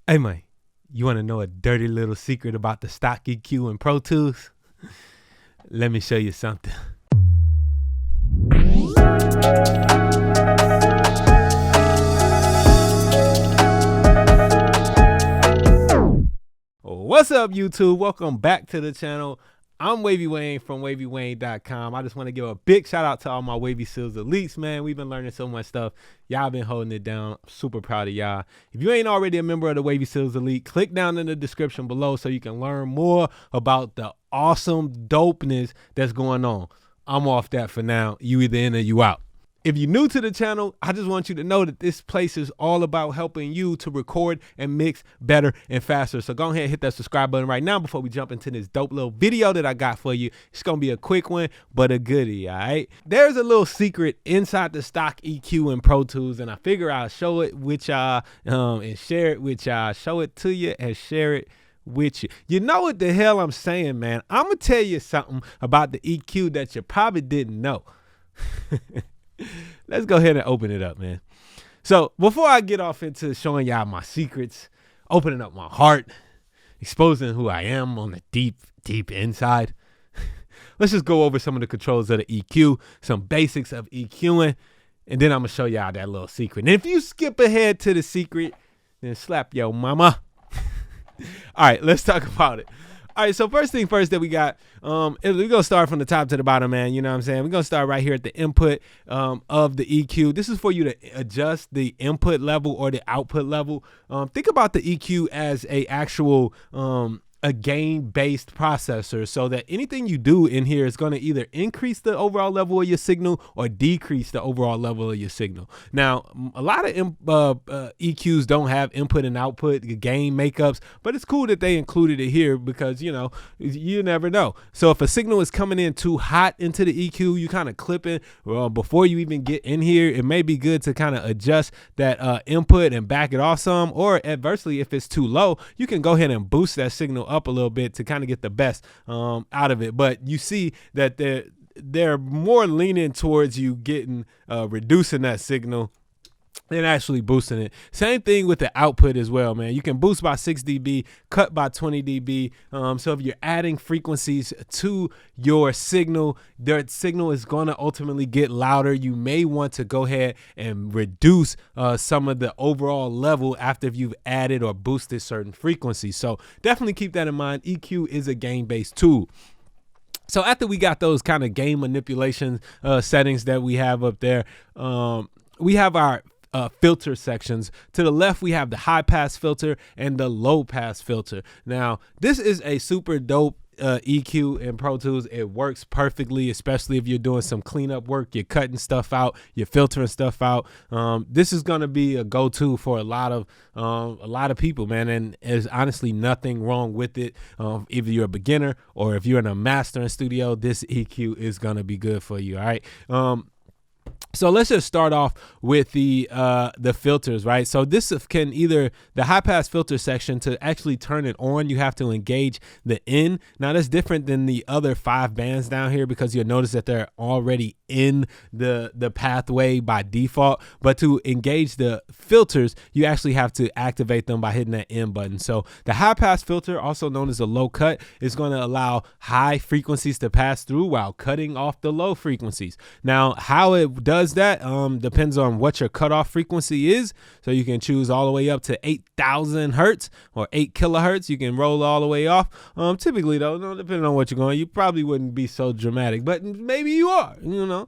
Hey man, you want to know a dirty little secret about the stock EQ and Pro Tools? Let me show you something. What's up, YouTube? Welcome back to the channel. I'm Wavy Wayne from Wayne.wav. I just want to give a big shout out to all my Wavy Seals Elites, man. We've been learning so much stuff. Y'all been holding it down. I'm super proud of y'all. If you ain't already a member of the Wavy Seals Elite, click down in the description below so you can learn more about the awesome dopeness that's going on. I'm off that for now. You either in or you out. If you're new to the channel, I just want you to know that this place is all about helping you to record and mix better and faster. So go ahead and hit that subscribe button right now before we jump into this dope little video that I got for you. It's going to be a quick one, but a goodie, all right? There's a little secret inside the stock EQ and Pro Tools, and I figure I'll show it with y'all and share it with y'all. Show it to you and share it with you. You know what the hell I'm saying, man? I'm going to tell you something about the EQ that you probably didn't know. Let's go ahead and open it up, man. So before I get off into showing y'all my secrets, opening up my heart, exposing who I am on the deep inside, let's just go over some of the controls of the EQ, some basics of EQing, and then I'm gonna show y'all that little secret. And if you skip ahead to the secret, then slap your mama. All right, let's talk about it. All right, so first thing first that we got, we're going to start from the top to the bottom, man. You know what I'm saying? We're going to start right here at the input of the EQ. This is for you to adjust the input level or the output level. Think about the EQ as a actual a gain-based processor, so that anything you do in here is going to either increase the overall level of your signal or decrease the overall level of your signal. Now, a lot of EQs don't have input and output gain makeups, but it's cool that they included it here because, you know, you never know. So if a signal is coming in too hot into the EQ, you kind of clip it before you even get in here. It may be good to kind of adjust that input and back it off some, or adversely, if it's too low, you can go ahead and boost that signal up a little bit to kind of get the best out of it. But you see that they're more leaning towards you getting reducing that signal than actually boosting it. Same thing with the output as well, man. You can boost by 6 dB, cut by 20 dB. So if you're adding frequencies to your signal, their signal is going to ultimately get louder. You may want to go ahead and reduce some of the overall level after you've added or boosted certain frequencies. So definitely keep that in mind. EQ is a gain-based tool. So after we got those kind of gain manipulation settings that we have up there, we have our filter sections. To the left, we have the high pass filter and the low pass filter. Now, this is a super dope EQ in Pro Tools. It works perfectly, especially if you're doing some cleanup work, you're cutting stuff out, you're filtering stuff out. This is going to be a go-to for a lot of people, man, and there's honestly nothing wrong with it. If you're a beginner or if you're in a mastering studio, this EQ is going to be good for you. All right. So let's just start off with the filters, right? So this can either, the high pass filter section, to actually turn it on, you have to engage the in. Now that's different than the other 5 bands down here because you'll notice that they're already in the pathway by default. But to engage the filters, you actually have to activate them by hitting that in button. So the high pass filter, also known as a low cut, is going to allow high frequencies to pass through while cutting off the low frequencies. Now, how it does that depends on what your cutoff frequency is. So you can choose all the way up to 8,000 hertz or 8 kilohertz. You can roll all the way off. Typically though, no, depending on what you're going, you probably wouldn't be so dramatic, but maybe you are, you know.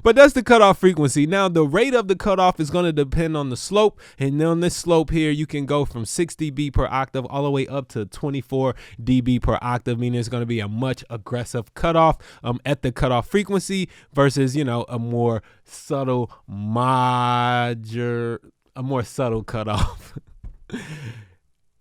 But that's the cutoff frequency. Now the rate of the cutoff is going to depend on the slope, and on this slope here you can go from 6 dB per octave all the way up to 24 dB per octave, meaning it's going to be a much aggressive cutoff at the cutoff frequency versus, you know, a more subtle cutoff.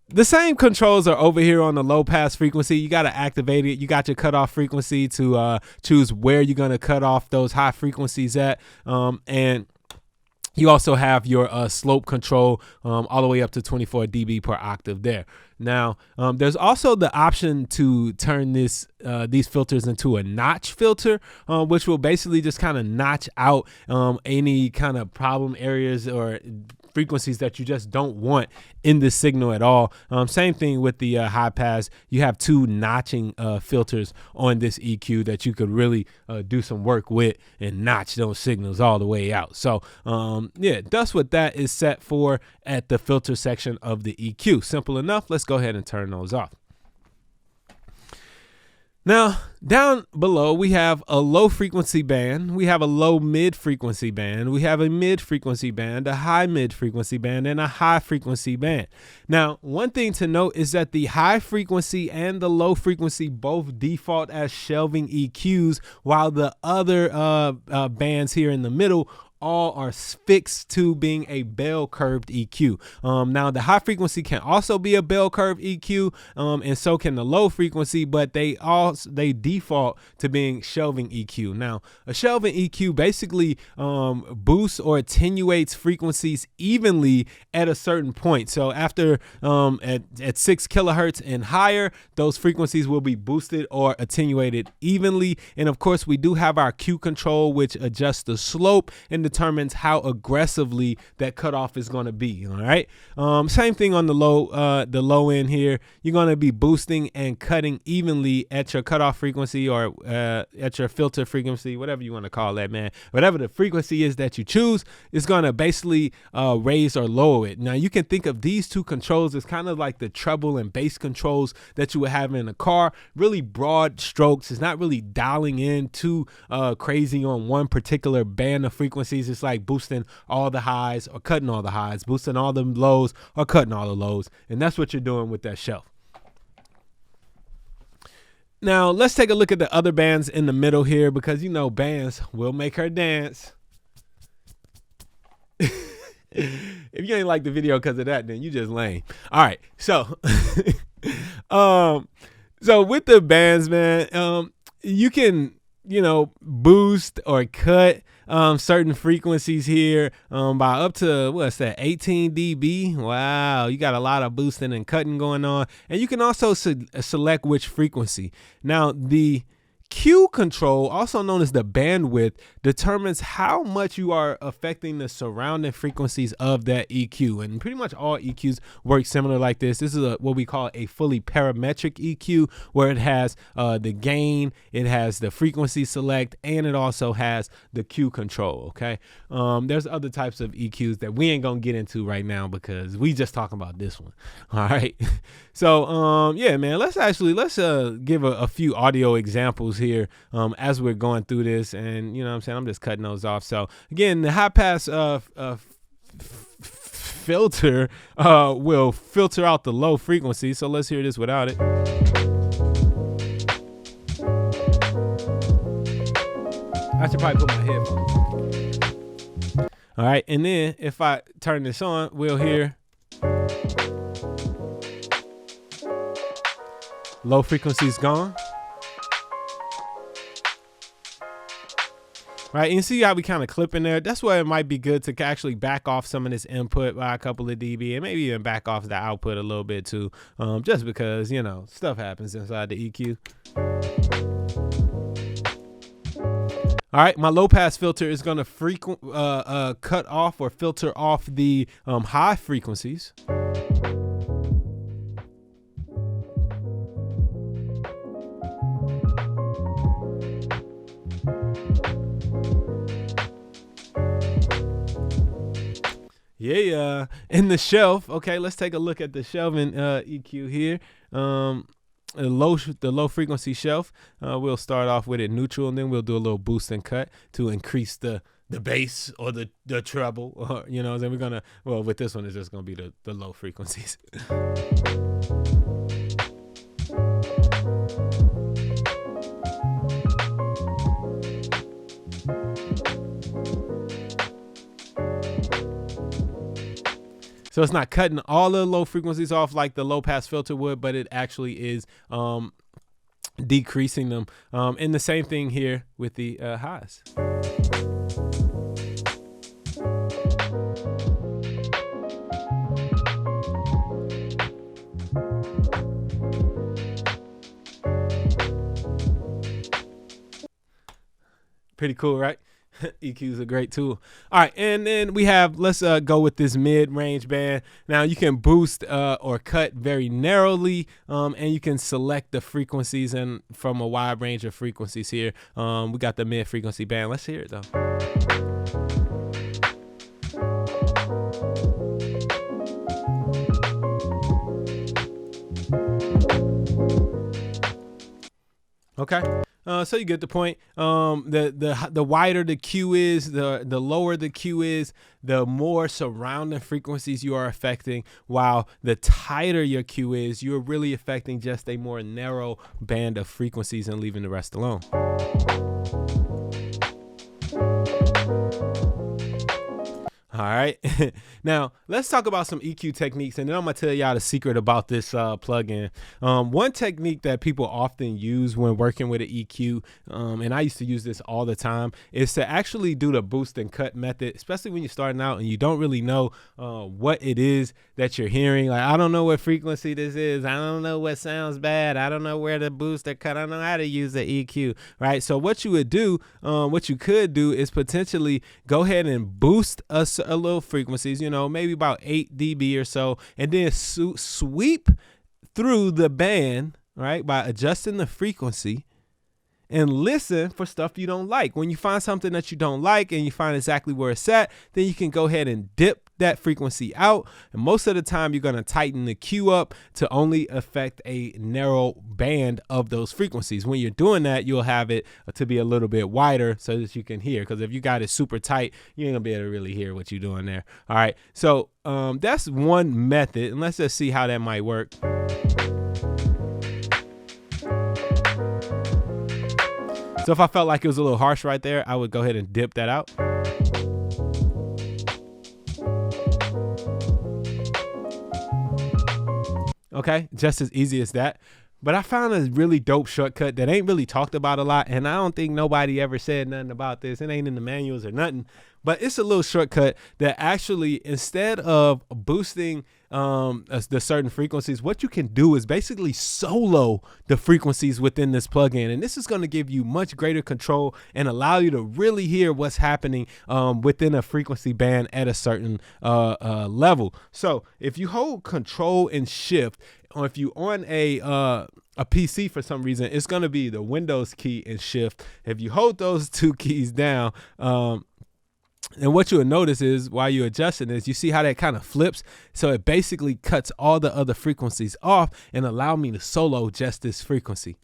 The same controls are over here on the low pass frequency. You got to activate it. You got your cutoff frequency to choose where you're going to cut off those high frequencies at. And you also have your slope control all the way up to 24 dB per octave there. Now, there's also the option to turn these filters into a notch filter, which will basically just kind of notch out any kind of problem areas or frequencies that you just don't want in the signal at all. Same thing with the high pass. You have two notching filters on this EQ that you could really do some work with and notch those signals all the way out. So yeah, that's what that is set for at the filter section of the EQ. Simple enough. Let's go ahead and turn those off. Now, down below, we have a low frequency band, we have a low mid frequency band, we have a mid frequency band, a high mid frequency band, and a high frequency band. Now, one thing to note is that the high frequency and the low frequency both default as shelving EQs, while the other bands here in the middle all are fixed to being a bell curved EQ. Now the high frequency can also be a bell curve EQ, and so can the low frequency, but they default to being shelving EQ. Now a shelving EQ basically boosts or attenuates frequencies evenly at a certain point. So after at 6 kilohertz and higher, those frequencies will be boosted or attenuated evenly. And of course we do have our Q control, which adjusts the slope and determines how aggressively that cutoff is going to be. All right. Same thing on the low end here. You're going to be boosting and cutting evenly at your cutoff frequency or at your filter frequency, whatever you want to call that, man. Whatever the frequency is that you choose is going to basically raise or lower it. Now you can think of these two controls as kind of like the treble and bass controls that you would have in a car. Really broad strokes. It's not really dialing in too crazy on one particular band of frequencies. It's like boosting all the highs or cutting all the highs, boosting all the lows or cutting all the lows. And that's what you're doing with that shelf. Now let's take a look at the other bands in the middle here, because you know bands will make her dance. If you ain't like the video because of that, then you just lame. All right, so so with the bands, man, you can boost or cut certain frequencies here by up to, what's that, 18 dB. Wow, you got a lot of boosting and cutting going on. And you can also select which frequency. Now the Q control, also known as the bandwidth, determines how much you are affecting the surrounding frequencies of that EQ. And pretty much all EQs work similar like this. This is what we call a fully parametric EQ, where it has the gain, it has the frequency select, and it also has the Q control. Okay. There's other types of EQs that we ain't gonna get into right now because we just talking about this one. All right. So yeah, man, let's give a few audio examples here as we're going through this, and you know what I'm saying, I'm just cutting those off. So again, the high pass filter will filter out the low frequency. So let's hear this without it. I should probably put my headphones on. All right, and then if I turn this on, we'll hear low frequency's gone. Right, and you see how we kind of clip in there. That's why it might be good to actually back off some of this input by a couple of dB, and maybe even back off the output a little bit too, just because, you know, stuff happens inside the EQ. All right, my low pass filter is going to cut off or filter off the high frequencies. Yeah, in the shelf. Okay, let's take a look at the shelving EQ here. The low frequency shelf. We'll start off with it neutral, and then we'll do a little boost and cut to increase the bass or the treble. Or, you know, then we're gonna, well, with this one it's just gonna be the low frequencies. So it's not cutting all the low frequencies off like the low pass filter would, but it actually is decreasing them. And the same thing here with the highs. Pretty cool, right? EQ is a great tool. All right, and then we have, let's go with this mid-range band. Now you can boost or cut very narrowly, and you can select the frequencies and from a wide range of frequencies here. We got the mid-frequency band. Let's hear it though. Okay. So you get the point. The wider the Q is, the lower the Q is, the more surrounding frequencies you are affecting, while the tighter your Q is, you're really affecting just a more narrow band of frequencies and leaving the rest alone. All right. Now let's talk about some EQ techniques, and then I'm gonna tell y'all the secret about this plugin. One technique that people often use when working with an EQ, and I used to use this all the time, is to actually do the boost and cut method, especially when you're starting out and you don't really know what it is that you're hearing. Like, I don't know what frequency this is. I don't know what sounds bad. I don't know where to boost or cut. I don't know how to use the EQ, right? So what you would do, what you could do is potentially go ahead and boost a little frequencies, you know, maybe about 8 dB or so, and then sweep through the band, right, by adjusting the frequency, and listen for stuff you don't like. When you find something that you don't like and you find exactly where it's at, then you can go ahead and dip that frequency out, and most of the time you're going to tighten the Q up to only affect a narrow band of those frequencies. When you're doing that, you'll have it to be a little bit wider so that you can hear, because if you got it super tight, you ain't gonna be able to really hear what you're doing there. All right, so that's one method, and let's just see how that might work. So if I felt like it was a little harsh right there, I would go ahead and dip that out. Okay, just as easy as that. But I found a really dope shortcut that ain't really talked about a lot, and I don't think nobody ever said nothing about this. It ain't in the manuals or nothing, but it's a little shortcut that actually, instead of boosting the certain frequencies, what you can do is basically solo the frequencies within this plugin, and this is going to give you much greater control and allow you to really hear what's happening within a frequency band at a certain level. So if you hold Control and Shift, or if you on a PC for some reason, it's going to be the Windows key and Shift. If you hold those two keys down, and what you'll notice is while you're adjusting this, you see how that kind of flips. So it basically cuts all the other frequencies off and allow me to solo just this frequency.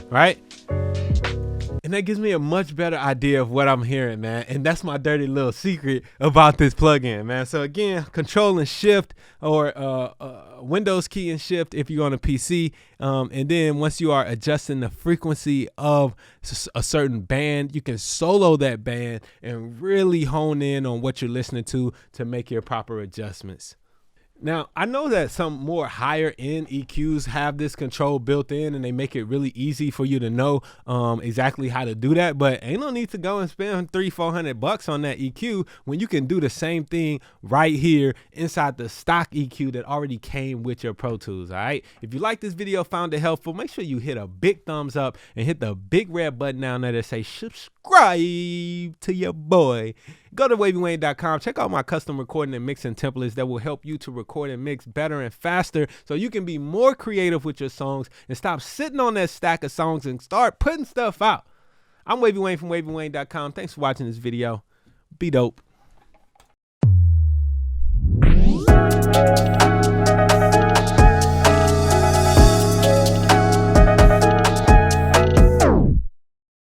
Right? And that gives me a much better idea of what I'm hearing, man. And that's my dirty little secret about this plugin, man. So again, Control and Shift, or Windows key and Shift if you're on a PC. And then once you are adjusting the frequency of a certain band, you can solo that band and really hone in on what you're listening to make your proper adjustments. Now, I know that some more higher end EQs have this control built in, and they make it really easy for you to know exactly how to do that, but ain't no need to go and spend $300-400 on that EQ when you can do the same thing right here inside the stock EQ that already came with your Pro Tools. All right, if you like this video, found it helpful, make sure you hit a big thumbs up and hit the big red button down there that says subscribe to your boy. Go to wavywayne.com, check out my custom recording and mixing templates that will help you to record and mix better and faster so you can be more creative with your songs and stop sitting on that stack of songs and start putting stuff out. I'm Wavy Wayne from wavywayne.com. Thanks for watching this video. Be dope.